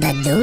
Dadu?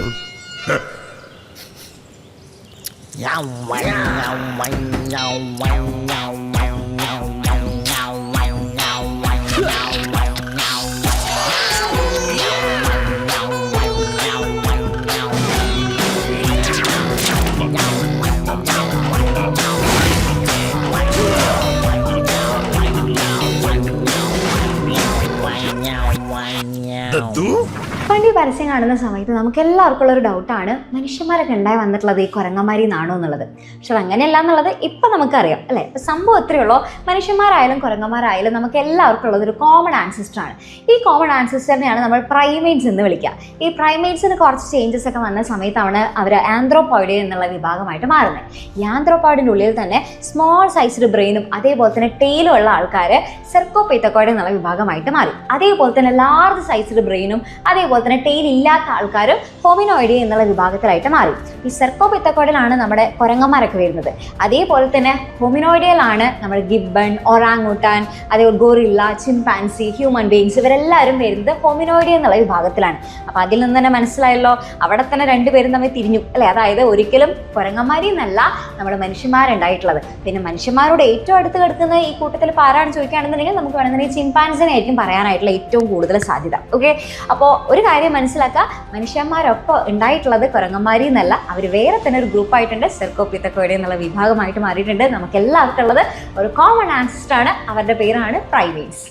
പണ്ട് ഈ പരസ്യം കാണുന്ന സമയത്ത് നമുക്ക് എല്ലാവർക്കും ഉള്ളൊരു ഡൗട്ടാണ് മനുഷ്യന്മാരൊക്കെ ഉണ്ടായി വന്നിട്ടുള്ളത് ഈ കുരങ്ങന്മാരിന്നാണോ എന്നുള്ളത്. പക്ഷെ അങ്ങനെയല്ല എന്നുള്ളത് ഇപ്പം നമുക്കറിയാം അല്ലേ. ഇപ്പം സംഭവം എത്രയുള്ളൂ, മനുഷ്യന്മാരായാലും കുരങ്ങന്മാരായാലും നമുക്ക് എല്ലാവർക്കും ഉള്ളത് ഒരു കോമൺ ആൻസിസ്റ്റർ ആണ്. ഈ കോമൺ ആൻസിസ്റ്ററിനെയാണ് നമ്മൾ പ്രൈമേറ്റ്സ് എന്ന് വിളിക്കുക. ഈ പ്രൈമേറ്റ്സിന് കുറച്ച് ചേഞ്ചസ് ഒക്കെ വന്ന സമയത്താണ് അവർ ആന്ത്രോപോയിഡ് എന്നുള്ള വിഭാഗമായിട്ട് മാറുന്നത്. ഈ ആന്ത്രോപോയിഡിൻ്റെ ഉള്ളിൽ തന്നെ സ്മോൾ സൈസ്ഡ് ബ്രെയിനും അതേപോലെ തന്നെ ടെയിലും ഉള്ള ആൾക്കാർ സെർക്കോപീത്തക്കോയിഡ് എന്നുള്ള വിഭാഗമായിട്ട് മാറി. അതേപോലെ തന്നെ ലാർജ് സൈസ്ഡ് ബ്രെയിനും അതേപോലെ തന്നെ ടെയിൽ ഇല്ലാത്ത ആൾക്കാർ ഹോമിനോയിഡ് എന്നുള്ള വിഭാഗത്തിലായിട്ട് മാറി. ഈ സെർക്കോപീത്തക്കോയിഡിലാണ് നമ്മുടെ കുരങ്ങന്മാരൊക്കെ വരുന്നത്. അതേപോലെ തന്നെ ഹോമിനോയിഡിലാണ് നമ്മുടെ ഗിബ്ബൺ, ഒറാങ്ങുട്ടാൻ, അതേപോലെ ഗോറില്ല, ചിമ്പാൻസി, ഹ്യൂമൻ ബീങ്സ് ഇവരെല്ലാവരും വരുന്നത് ഹോമിനോയിഡ് എന്നുള്ള വിഭാഗത്തിലാണ്. അപ്പോൾ അതിൽ നിന്ന് തന്നെ മനസ്സിലായല്ലോ, അവിടെ തന്നെ രണ്ടുപേരും തമ്മിൽ തിരിഞ്ഞു അല്ലേ. അതായത് ഒരിക്കലും കുരങ്ങന്മാരിൽ നിന്നല്ല നമ്മുടെ മനുഷ്യന്മാരുണ്ടായിട്ടുള്ളത്. പിന്നെ മനുഷ്യന്മാരോട് ഏറ്റവും അടുത്ത് കിടക്കുന്ന ഈ കൂട്ടത്തിൽ ആരാണ് ചോദിക്കുകയാണെന്നുണ്ടെങ്കിൽ നമുക്ക് വേണമെന്നുണ്ടെങ്കിൽ ചിമ്പാൻസിനെ ആയിരിക്കും പറയാനായിട്ടുള്ള ഏറ്റവും കൂടുതൽ സാധ്യത. ഓക്കെ, അപ്പോൾ ഒരു കാര്യം മനസ്സിലാക്കുക, മനുഷ്യന്മാരൊപ്പം ഉണ്ടായിട്ടുള്ളത് കുരങ്ങന്മാരിൽ നിന്നല്ല, അവർ വേറെ തന്നെ ഒരു ഗ്രൂപ്പായിട്ടുണ്ട്, സെർക്കോപീത്തക്കോയിഡ് എന്നുള്ള വിഭാഗമായിട്ട് മാറിയിട്ടുണ്ട്. നമുക്ക് എല്ലാവർക്കും ഉള്ളത് ഒരു കോമൺ ആൻസിസ്റ്റർ ആണ്, അവരുടെ പേരാണ് പ്രൈമേറ്റ്സ്.